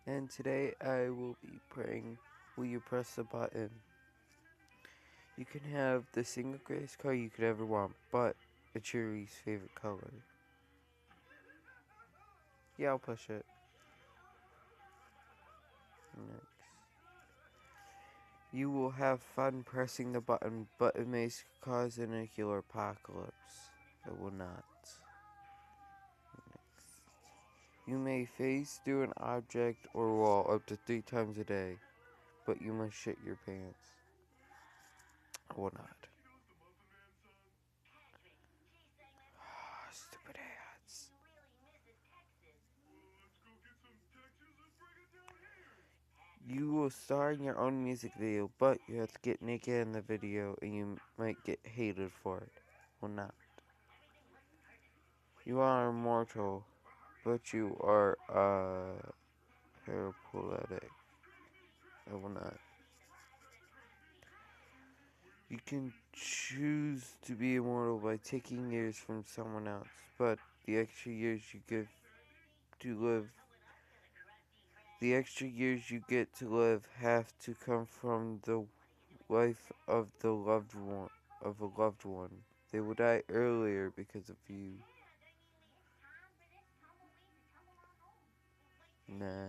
And today I will be praying, will you press the button? You can have the single greatest car you could ever want, but it's your least favorite color. Yeah, I'll push it. Next. You will have fun pressing the button, but it may cause a nuclear apocalypse. It will not. You may phase through an object or wall up to 3 times a day, but you must shit your pants. I will not. Stupid ads. You will star in your own music video, but you have to get naked in the video and you might get hated for it. Will not. You are immortal, but you are paraplegic. I will not. You can choose to be immortal by taking years from someone else, but the extra years you give to live, the extra years you get to live have to come from the life of a loved one. They will die earlier because of you. Nah.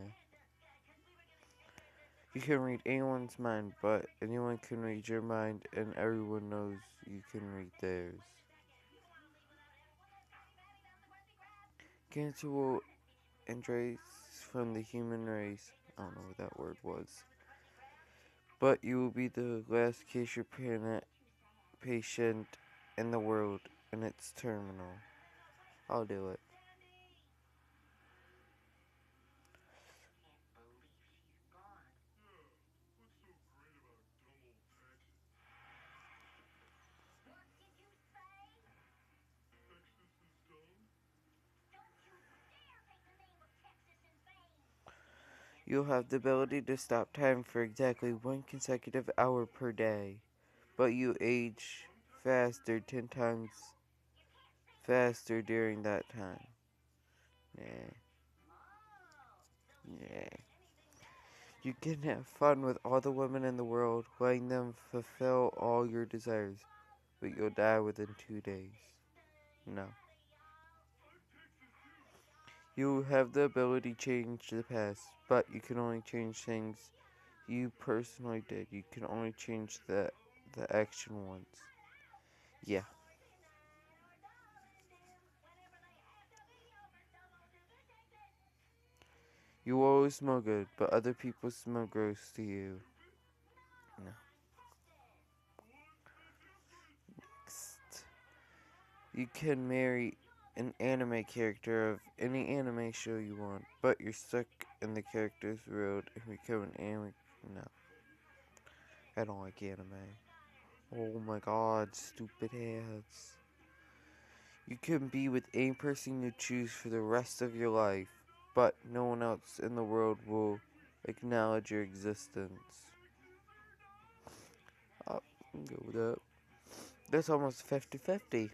You can read anyone's mind, but anyone can read your mind, and everyone knows you can read theirs. Cancer will embrace from the human race. I don't know what that word was. But you will be the last cancer patient in the world, and it's terminal. I'll do it. You'll have the ability to stop time for exactly 1 consecutive hour per day, but you age faster 10 times faster during that time. Yeah. Yeah. You can have fun with all the women in the world, letting them fulfill all your desires, but you'll die within 2 days. No. You have the ability to change the past, but you can only change things you personally did. You can only change the action once. Yeah. You always smell good, but other people smell gross to you. No. Next. You can marry an anime character of any anime show you want, but you're stuck in the character's world and become an anime. No. I don't like anime. Oh my god, stupid ads. You can be with any person you choose for the rest of your life, but no one else in the world will acknowledge your existence. I'll go with that. That's almost 50-50.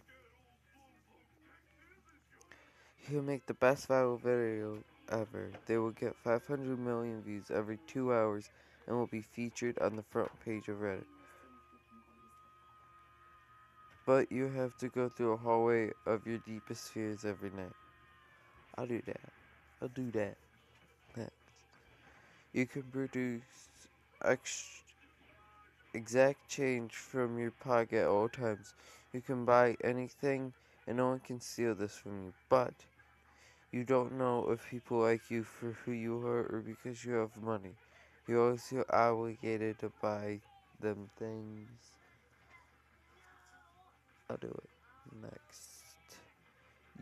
He'll make the best viral video ever. They will get 500 million views every 2 hours and will be featured on the front page of Reddit. But you have to go through a hallway of your deepest fears every night. I'll do that. I'll do that. Next. You can produce exact change from your pocket at all times. You can buy anything and no one can steal this from you. But you don't know if people like you for who you are or because you have money. You always feel obligated to buy them things. I'll do it. Next.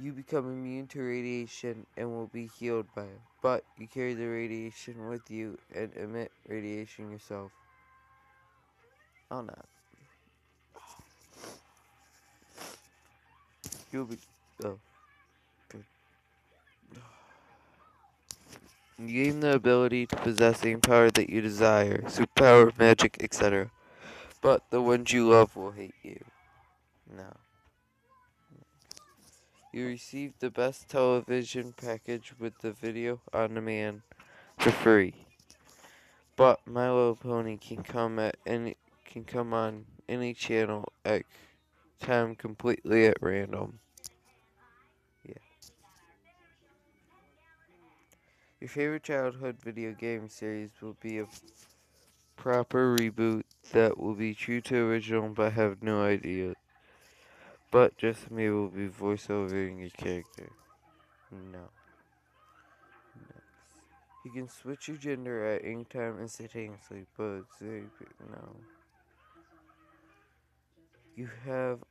You become immune to radiation and will be healed by it. But you carry the radiation with you and emit radiation yourself. I'll not. You'll be. Oh, good. You gain the ability to possess any power that you desire, superpower, magic, etc. But the ones you love will hate you. No. You receive the best television package with the video on demand. for free. But My Little Pony can come on any channel at time completely at random. Yeah. Your favorite childhood video game series will be a proper reboot that will be true to original but have no idea. But just me will be voiceovering your character. No. Next. You can switch your gender at any time instantaneously, but no. You have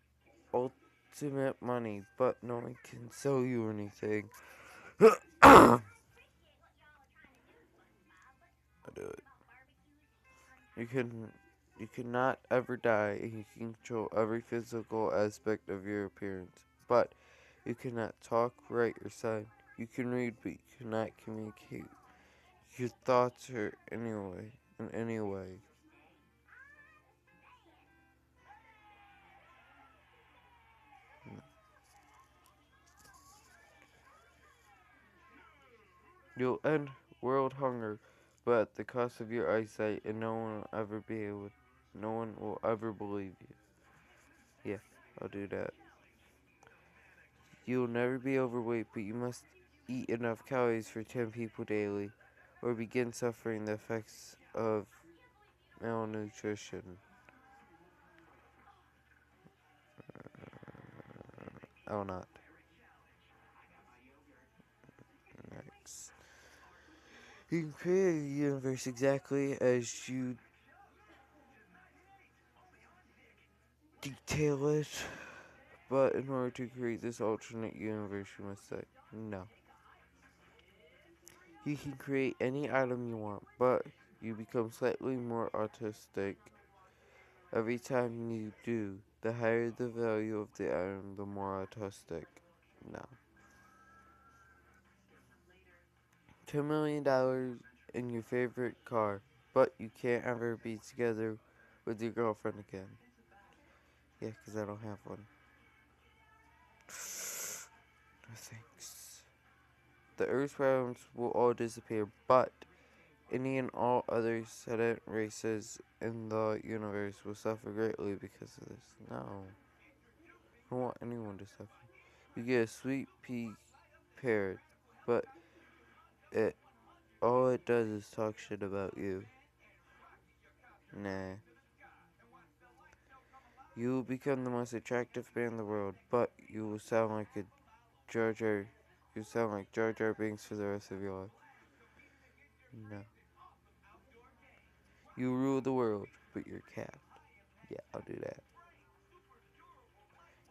ultimate money, but no one can sell you anything. I do it. You can you cannot ever die, and you can control every physical aspect of your appearance. But you cannot talk, write, or sign. You can read, but you cannot communicate your thoughts or in any way. You'll end world hunger, but at the cost of your eyesight, and no one will ever believe you. Yeah, I'll do that. You'll never be overweight, but you must eat enough calories for 10 people daily, or begin suffering the effects of malnutrition. I will not. Next. You can create a universe exactly as you detail it, but in order to create this alternate universe, you must say no. You can create any item you want, but you become slightly more autistic every time you do. The higher the value of the item, the more autistic. No. $2 million in your favorite car, but you can't ever be together with your girlfriend again. Yeah, 'cause I don't have one. No thanks. The Earth's problems will all disappear, but any and all other sedent races in the universe will suffer greatly because of this. No. I don't want anyone to suffer. You get a sweet pea parrot, but it all it does is talk shit about you. Nah. You will become the most attractive man in the world, but you will sound like a Jar Jar. You sound like Jar Jar Binks for the rest of your life. No. You rule the world, but you're a cat. Yeah, I'll do that.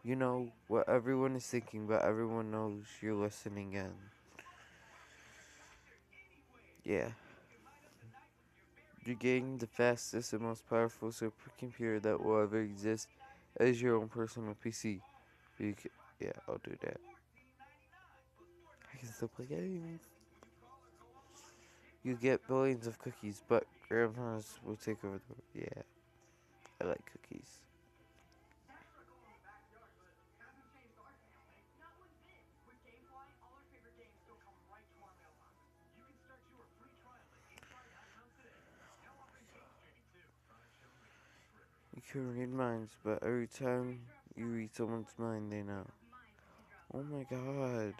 You know what everyone is thinking, but everyone knows you're listening in. Yeah. You're getting the fastest and most powerful supercomputer that will ever exist as your own personal PC. Yeah, I'll do that. I can still play games. You get billions of cookies, but grandmas will take over the world. Yeah, I like cookies. You can read minds, but every time you read someone's mind, they know. Oh my god.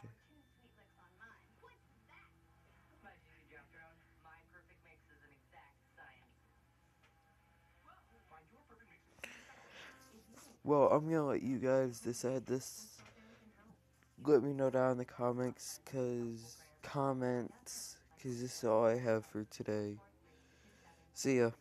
Well, I'm gonna let you guys decide this. Let me know down in the comments, cause this is all I have for today. See ya.